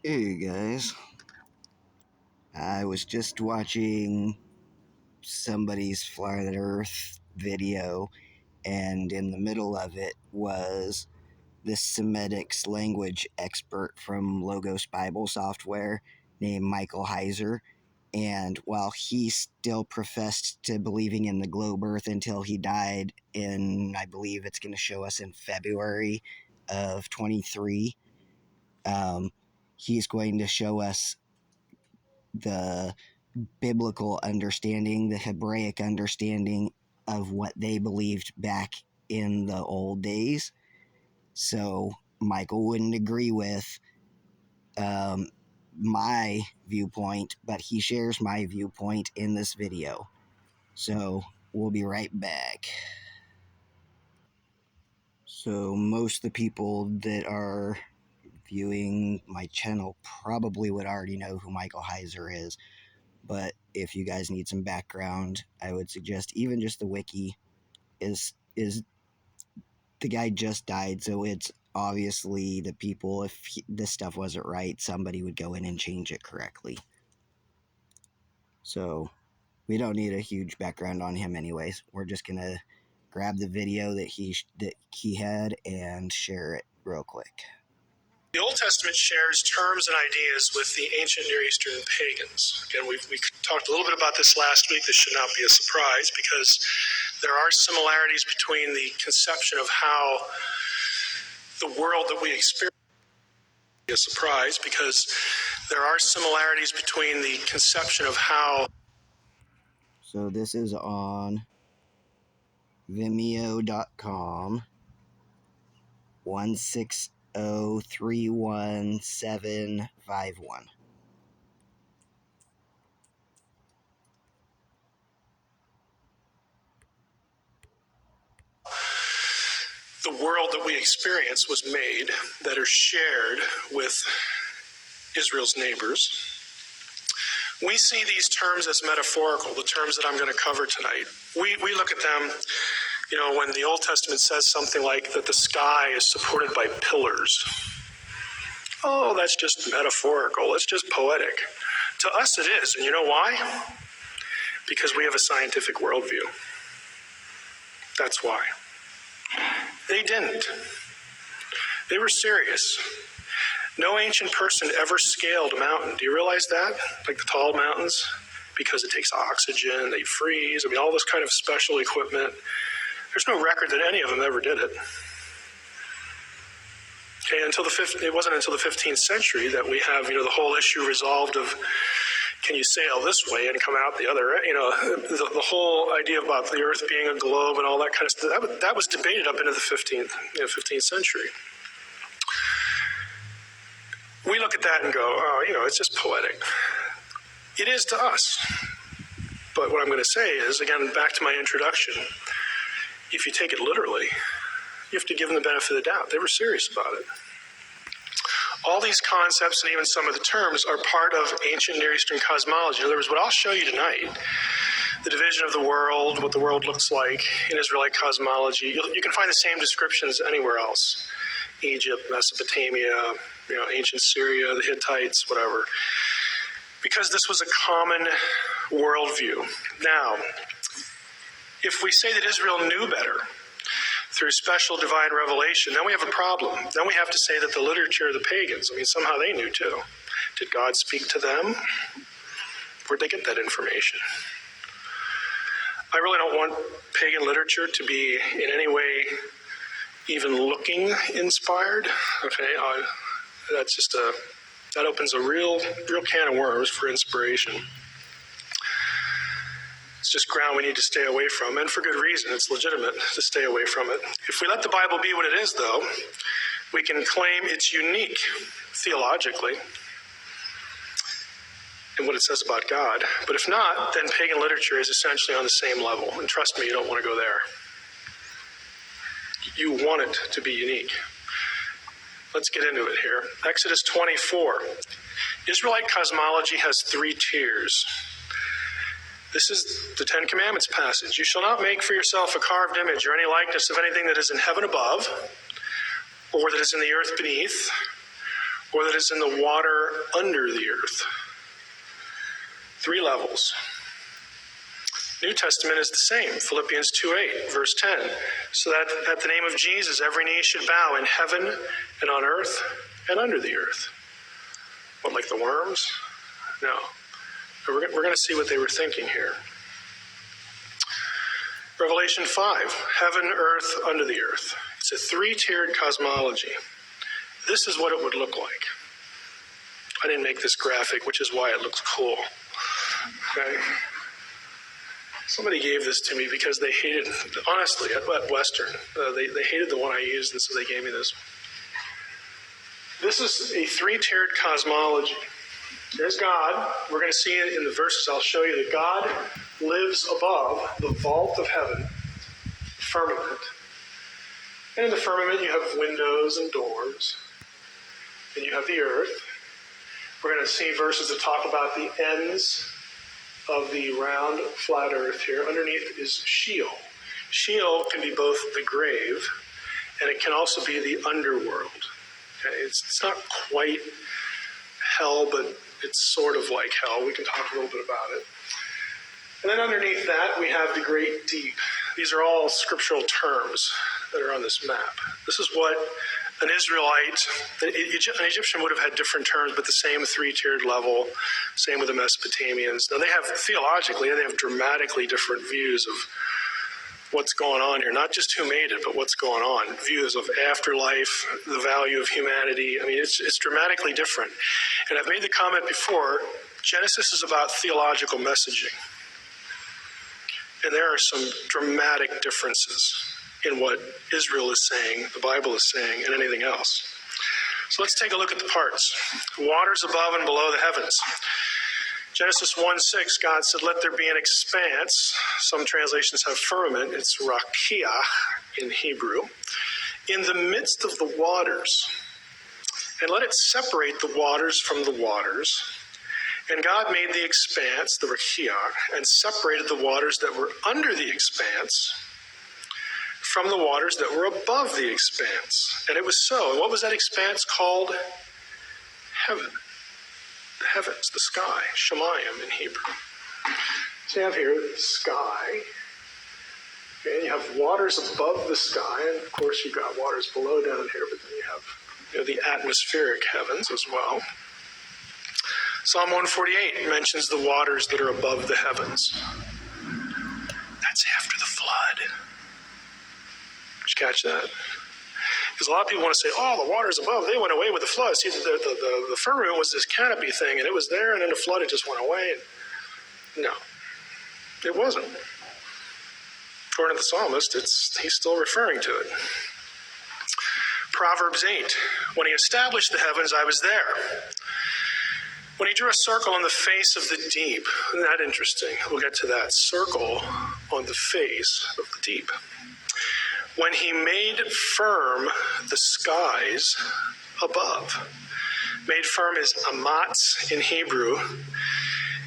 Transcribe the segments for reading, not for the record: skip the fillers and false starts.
Hey guys, I was just watching somebody's Flat Earth video, and in the middle of it was this Semitics language expert from Logos Bible Software named Micheal Heiser. And while he still professed to believing in the globe Earth until he died in, I believe it's going to show us in February of 23, he's going to show us the biblical understanding, the Hebraic understanding of what they believed back in the old days. So Micheal wouldn't agree with my viewpoint, but he shares my viewpoint in this video. So we'll be right back. So most of the people that are viewing my channel probably would already know who Micheal Heiser is. But if you guys need some background, I would suggest even just the wiki. Is the guy just died, so it's obviously the people. If this stuff wasn't right, somebody would go in and change it correctly. So we don't need a huge background on him, anyways. We're just gonna grab the video that he had and share it real quick. The Old Testament shares terms and ideas with the ancient Near Eastern pagans. Again, we talked a little bit about this last week. This should not be a surprise because there are similarities between the conception of how the world that we experience. A surprise because there are similarities between the conception of how. So this is on Vimeo.com. 1603171. The world that we experience was made, that are shared with Israel's neighbors. We see these terms as metaphorical, the terms that I'm going to cover tonight. We look at them, when the Old Testament says something like that the sky is supported by pillars. Oh, that's just metaphorical. It's just poetic. To us it is, and you know why? Because we have a scientific worldview. That's why. They didn't. They were serious. No ancient person ever scaled a mountain. Do you realize that? Like the tall mountains? Because it takes oxygen, they freeze, all this kind of special equipment. There's no record that any of them ever did it. Okay, it wasn't until the 15th century that we have, the whole issue resolved of can you sail this way and come out the other? The whole idea about the Earth being a globe and all that kind of stuff, that was debated up into the 15th century. We look at that and go, oh, it's just poetic. It is to us. But what I'm going to say is, again, back to my introduction, if you take it literally, you have to give them the benefit of the doubt. They were serious about it. All these concepts and even some of the terms are part of ancient Near Eastern cosmology. In other words, what I'll show you tonight, the division of the world, what the world looks like in Israelite cosmology, you can find the same descriptions anywhere else. Egypt, Mesopotamia, ancient Syria, the Hittites, whatever. Because this was a common worldview. Now, if we say that Israel knew better through special divine revelation, then we have a problem. Then we have to say that the literature of the pagans, somehow they knew too. Did God speak to them? Where'd they get that information? I really don't want pagan literature to be in any way even looking inspired. Okay, that opens a real can of worms for inspiration. It's just ground we need to stay away from, and for good reason. It's legitimate to stay away from it. If we let the Bible be what it is, though, we can claim it's unique theologically in what it says about God. But if not, then pagan literature is essentially on the same level. And trust me, you don't want to go there. You want it to be unique. Let's get into it here. Exodus 24. Israelite cosmology has 3 tiers. This is the Ten Commandments passage. You shall not make for yourself a carved image or any likeness of anything that is in heaven above, or that is in the earth beneath, or that is in the water under the earth. 3 levels. New Testament is the same. Philippians 2:8, verse 10. So that at the name of Jesus, every knee should bow in heaven and on earth and under the earth. What, like the worms? No. We're going to see what they were thinking here. Revelation 5, heaven, earth, under the earth. It's a 3-tiered cosmology. This is what it would look like. I didn't make this graphic, which is why it looks cool. Okay? Somebody gave this to me because they hated, honestly, at Western, they hated the one I used, and so they gave me this. This is a 3-tiered cosmology. There's God. We're going to see it in the verses. I'll show you that God lives above the vault of heaven, firmament. And in the firmament, you have windows and doors. And you have the earth. We're going to see verses that talk about the ends of the round, flat earth here. Underneath is Sheol. Sheol can be both the grave, and it can also be the underworld. Okay? It's not quite hell, but it's sort of like hell. We can talk a little bit about it. And then underneath that, we have the great deep. These are all scriptural terms that are on this map. This is what an Israelite, an Egyptian would have had different terms, but the same 3-tiered level, same with the Mesopotamians. Now they have, theologically, they have dramatically different views of what's going on here. Not just who made it, but what's going on. Views of afterlife, the value of humanity. I mean, it's dramatically different. And I've made the comment before, Genesis is about theological messaging. And there are some dramatic differences in what Israel is saying, the Bible is saying, and anything else. So let's take a look at the parts. Waters above and below the heavens. Genesis 1:6, God said, let there be an expanse. Some translations have firmament. It's rakia in Hebrew. In the midst of the waters. And let it separate the waters from the waters. And God made the expanse, the rakia, and separated the waters that were under the expanse from the waters that were above the expanse. And it was so. And what was that expanse called? Heaven. The heavens, the sky, Shemayim in Hebrew. So you have here the sky. Okay, and you have waters above the sky, and of course you've got waters below down here, but then you have the atmospheric heavens as well. Psalm 148 mentions the waters that are above the heavens. That's after the flood. Did you catch that? Because a lot of people want to say, oh, the waters above, they went away with the flood. See, the firmament was this canopy thing, and it was there, and then the flood, it just went away. No, it wasn't. According to the psalmist, he's still referring to it. Proverbs 8, when he established the heavens, I was there. When he drew a circle on the face of the deep. Isn't that interesting? We'll get to that. Circle on the face of the deep. When he made firm the skies above. Made firm is amatz in Hebrew.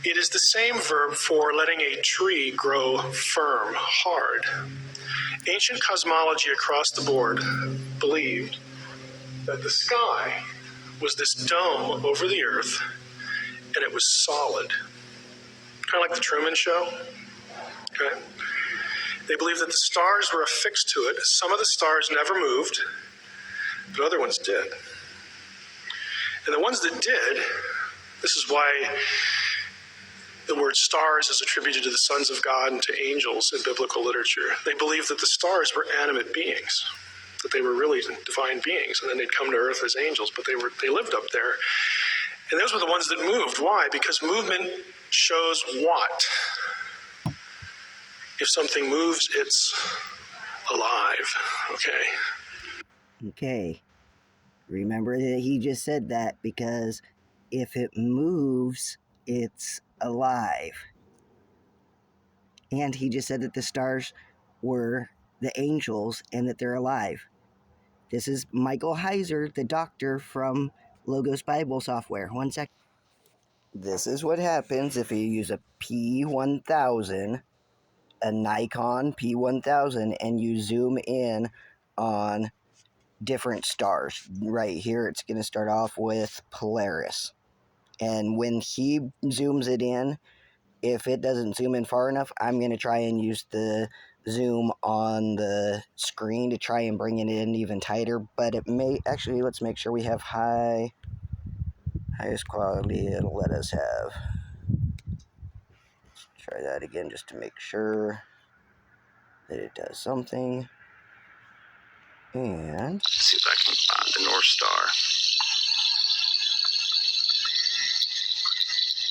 It is the same verb for letting a tree grow firm, hard. Ancient cosmology across the board believed that the sky was this dome over the earth, and it was solid. Kind of like the Truman Show. Okay? They believed that the stars were affixed to it. Some of the stars never moved, but other ones did. And the ones that did, this is why the word stars is attributed to the sons of God and to angels in biblical literature. They believed that the stars were animate beings, that they were really divine beings, and then they'd come to earth as angels, but they lived up there. And those were the ones that moved. Why? Because movement shows what? If something moves, it's alive. Okay? Okay. Remember that he just said that because if it moves, it's alive. And he just said that the stars were the angels and that they're alive. This is Micheal Heiser, the doctor from Logos Bible Software. 1 sec. This is what happens if you use a P1000, a Nikon P1000, and you zoom in on different stars. Right here, it's going to start off with Polaris. And when he zooms it in, if it doesn't zoom in far enough, I'm going to try and use the zoom on the screen to try and bring it in even tighter. But it may, actually, let's make sure we have highest quality it'll let us have. Let's try that again just to make sure that it does something. And let's see if I can find the North Star.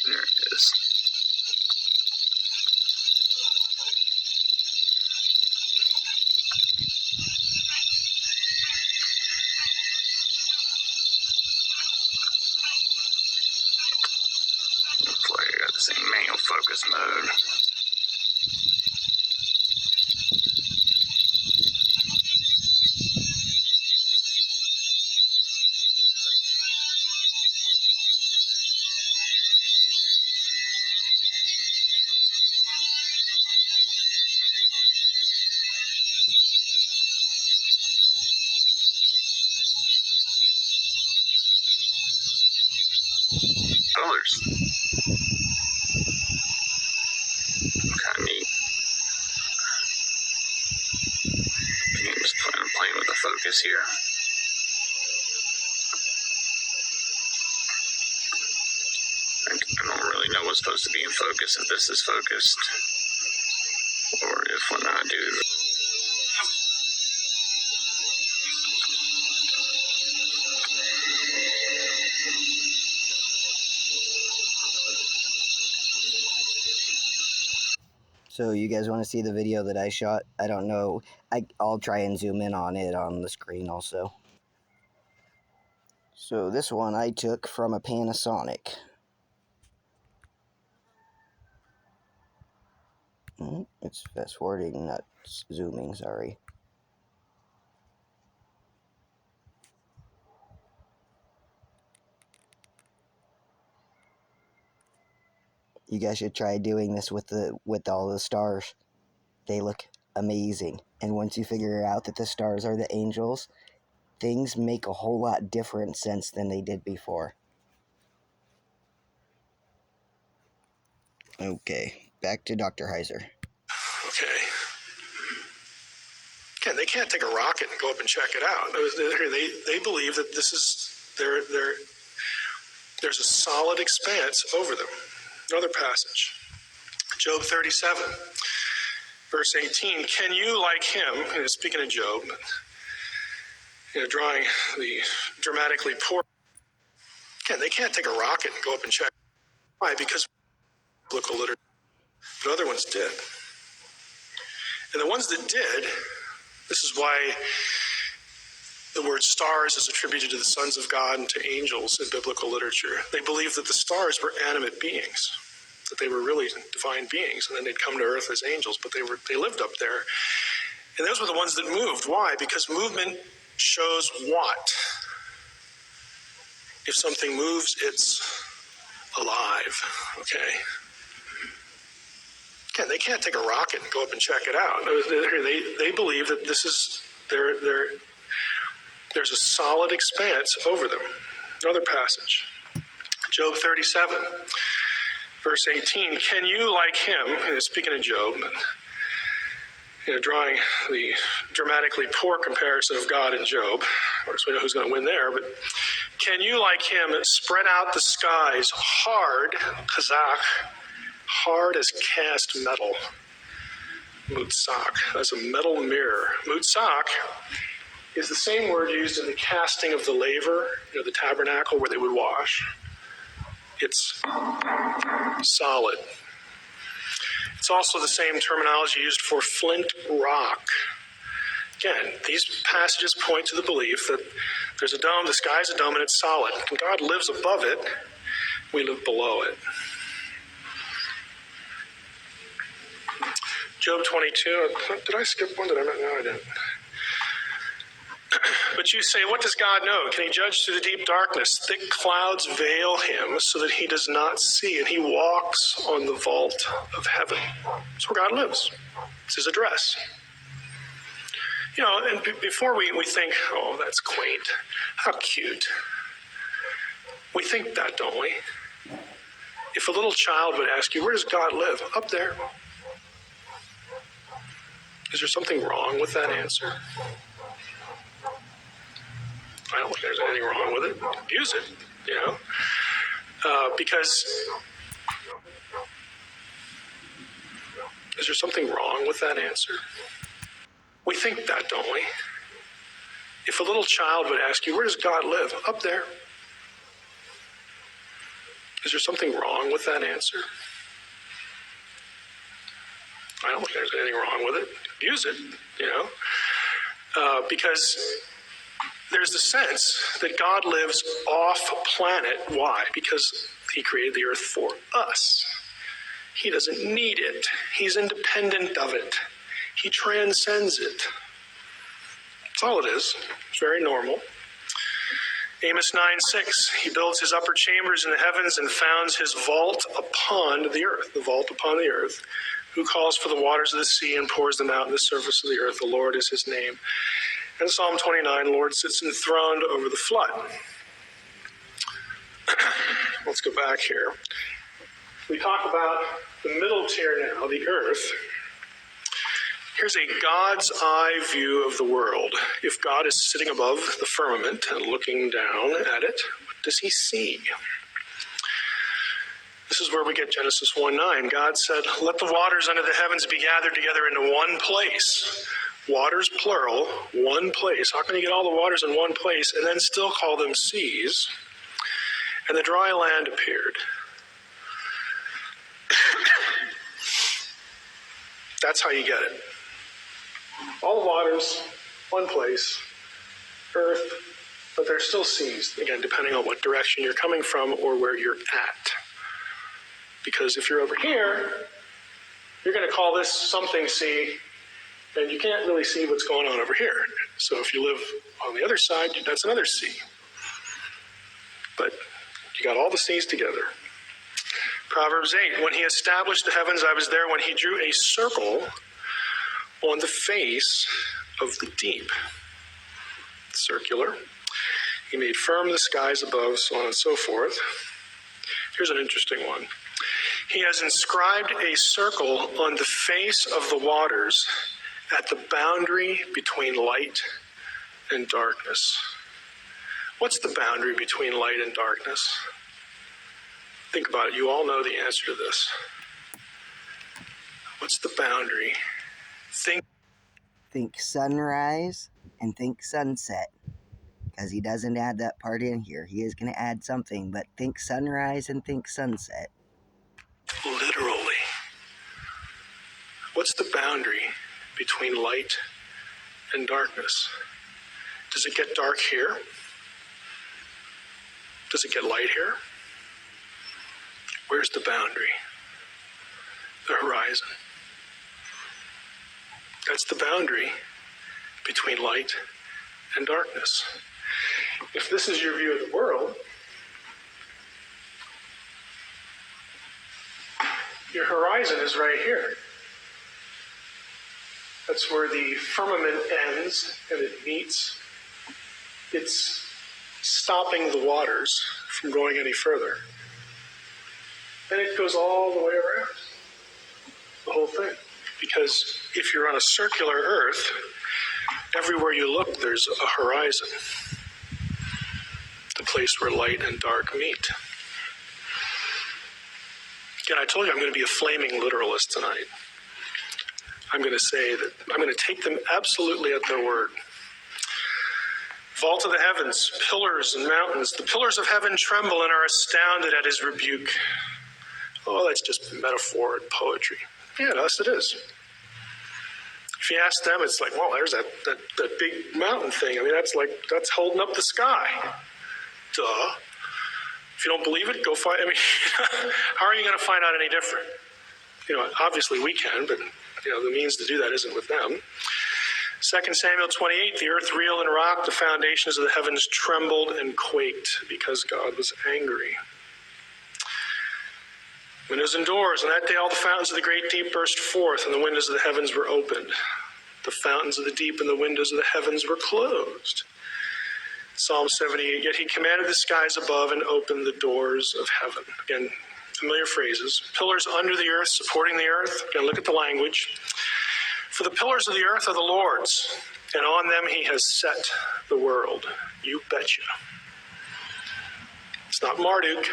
There it is. Hopefully I got this in manual focus mode. Colors. Kind of neat. The game's playing with the focus here. I don't really know what's supposed to be in focus, if this is focused, or if when I do. so you guys want to see the video that I shot? I don't know. I'll try and zoom in on it on the screen also. So this one I took from a Panasonic. It's fast forwarding, not zooming, sorry. You guys should try doing this with all the stars. They look amazing. And once you figure out that the stars are the angels, things make a whole lot different sense than they did before. Okay, back to Dr. Heiser. Okay. Again, they can't take a rocket and go up and check it out. They believe that this is there's a solid expanse over them. Another passage, Job 37, verse 18. Can you, like him, speaking of Job, drawing the dramatically poor. Again, they can't take a rocket and go up and check. Why? Because biblical literature, but other ones did. And the ones that did, this is why the word stars is attributed to the sons of God and to angels in biblical literature. They believed that the stars were animate beings, that they were really divine beings, and then they'd come to earth as angels, but they lived up there. And those were the ones that moved. Why? Because movement shows what? If something moves, it's alive. Okay? Again, they can't take a rocket and go up and check it out. They believe that this is there's a solid expanse over them. Another passage, Job 37, verse 18. Can you, like him, speaking of Job, drawing the dramatically poor comparison of God and Job, of course we know who's going to win there, but can you, like him, spread out the skies hard, kazakh, hard as cast metal, mutsak, as a metal mirror. Mutsak is the same word used in the casting of the laver, the tabernacle where they would wash. It's solid. It's also the same terminology used for flint rock. Again, these passages point to the belief that there's a dome, the sky's a dome, and it's solid. And God lives above it, we live below it. Job 22, did I skip one? No, I didn't. But you say, what does God know? Can he judge through the deep darkness? Thick clouds veil him so that he does not see, and he walks on the vault of heaven. That's where God lives. It's his address. You know, and before we think, oh, that's quaint, how cute. We think that, don't we? If a little child would ask you, where does God live? Up there. Is there something wrong with that answer? I don't think there's anything wrong with it. Use it, you know? Because is there something wrong with that answer? We think that, don't we? If a little child would ask you, where does God live? Up there. Is there something wrong with that answer? I don't think there's anything wrong with it. Use it, you know? Because there's the sense that God lives off planet. Why? Because he created the earth for us. He doesn't need it. He's independent of it. He transcends it. That's all it is. It's very normal. Amos 9:6, he builds his upper chambers in the heavens and founds his vault upon the earth, the vault upon the earth, who calls for the waters of the sea and pours them out on the surface of the earth. The Lord is his name. And Psalm 29, the Lord sits enthroned over the flood. Let's go back here. We talk about the middle tier now, the earth. Here's a God's eye view of the world. If God is sitting above the firmament and looking down at it, what does he see? This is where we get Genesis 1:9. God said, let the waters under the heavens be gathered together into one place. Waters, plural, one place. How can you get all the waters in one place and then still call them seas? And the dry land appeared. That's how you get it. All the waters, one place, earth, but they're still seas, again, depending on what direction you're coming from or where you're at. Because if you're over here, you're going to call this something sea, and you can't really see what's going on over here. So if you live on the other side, that's another sea. But you got all the seas together. Proverbs 8, when he established the heavens, I was there when he drew a circle on the face of the deep. Circular. He made firm the skies above, so on and so forth. Here's an interesting one. He has inscribed a circle on the face of the waters at the boundary between light and darkness. What's the boundary between light and darkness? Think about it. You all know the answer to this. What's the boundary? Think sunrise and think sunset. Because he doesn't add that part in here. He is going to add something, but think sunrise and think sunset. Literally. What's the boundary between light and darkness? Does it get dark here? Does it get light here? Where's the boundary? The horizon. That's the boundary between light and darkness. If this is your view of the world, your horizon is right here. That's where the firmament ends and it meets. It's stopping the waters from going any further. And it goes all the way around, the whole thing. Because if you're on a circular earth, everywhere you look, there's a horizon. The place where light and dark meet. Again, I told you I'm going to be a flaming literalist tonight. I'm going to say that I'm going to take them absolutely at their word. Vault of the heavens, pillars and mountains. The pillars of heaven tremble and are astounded at his rebuke. Oh, that's just metaphor and poetry. Yeah, yes, it is. If you ask them, it's like, well, there's that big mountain thing. I mean, that's holding up the sky. Duh. If you don't believe it, go find. I mean, how are you going to find out any different? You know, obviously we can, but the means to do that isn't with them. 2 Samuel 28, the earth reeled and rocked, the foundations of the heavens trembled and quaked because God was angry. Windows and doors, and that day all the fountains of the great deep burst forth, and the windows of the heavens were opened. The fountains of the deep and the windows of the heavens were closed. Psalm 78, yet he commanded the skies above and opened the doors of heaven. Again, familiar phrases. Pillars under the earth, supporting the earth. Again, look at the language. For the pillars of the earth are the Lord's, and on them he has set the world. You betcha. It's not Marduk.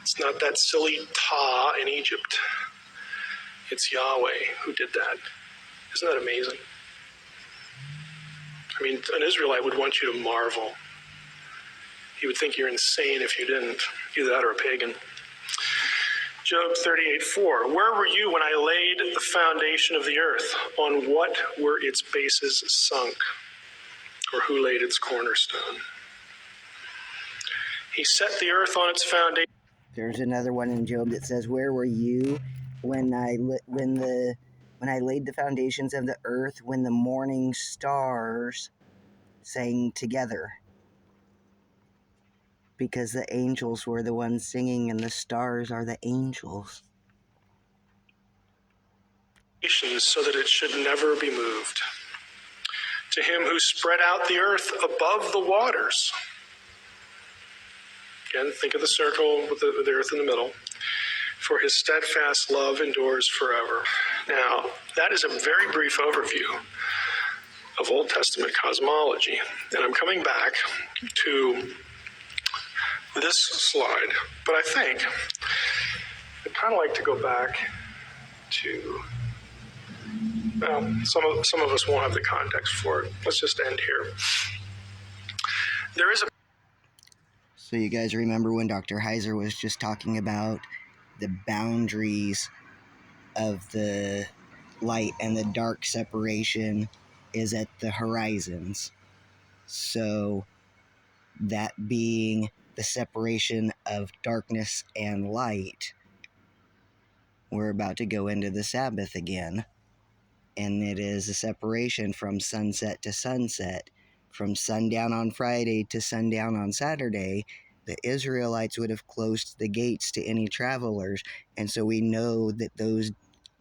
It's not that silly Ta in Egypt. It's Yahweh who did that. Isn't that amazing? I mean, an Israelite would want you to marvel. He would think you're insane if you didn't. Either that or a pagan. Job 38:4. Where were you when I laid the foundation of the earth? On what were its bases sunk? Or who laid its cornerstone? He set the earth on its foundation. There's another one in Job that says, "Where were you when I laid the foundations of the earth, when the morning stars sang together?" Because the angels were the ones singing, and the stars are the angels. So that it should never be moved. To him who spread out the earth above the waters. Again, think of the circle with the earth in the middle. For his steadfast love endures forever. Now, that is a very brief overview of Old Testament cosmology. And I'm coming back to this slide, but I think I'd kind of like to go back to, well, some of us won't have the context for it. Let's just end here. There is a... So you guys remember when Dr. Heiser was just talking about the boundaries of the light and the dark separation is at the horizons. So that being the separation of darkness and light, we're about to go into the Sabbath again. And it is a separation from sunset to sunset. From sundown on Friday to sundown on Saturday, the Israelites would have closed the gates to any travelers. And so we know that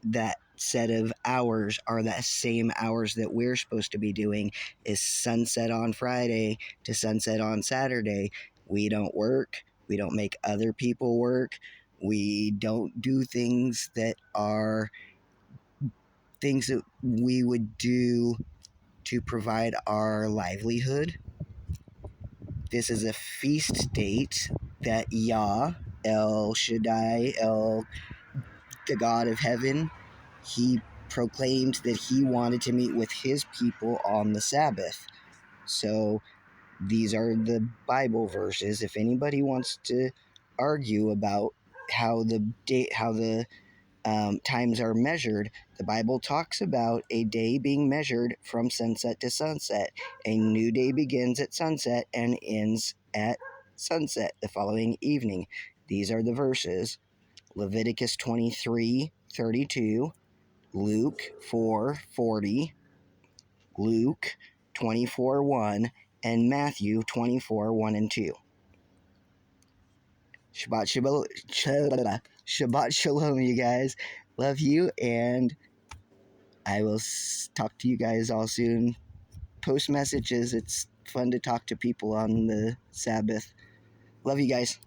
that set of hours are the same hours that we're supposed to be doing, is sunset on Friday to sunset on Saturday. We don't work. We don't make other people work. We don't do things that are things that we would do to provide our livelihood. This is a feast date that Yah, El Shaddai, the God of heaven, he proclaimed that he wanted to meet with his people on the Sabbath. So these are the Bible verses. If anybody wants to argue about how the times are measured, the Bible talks about a day being measured from sunset to sunset. A new day begins at sunset and ends at sunset the following evening. These are the verses: Leviticus 23:32, Luke 4:40, Luke 24:1, and Matthew 24:1 and 2. Shabbat shalom, you guys. Love you, and I will talk to you guys all soon. Post messages. It's fun to talk to people on the Sabbath. Love you guys.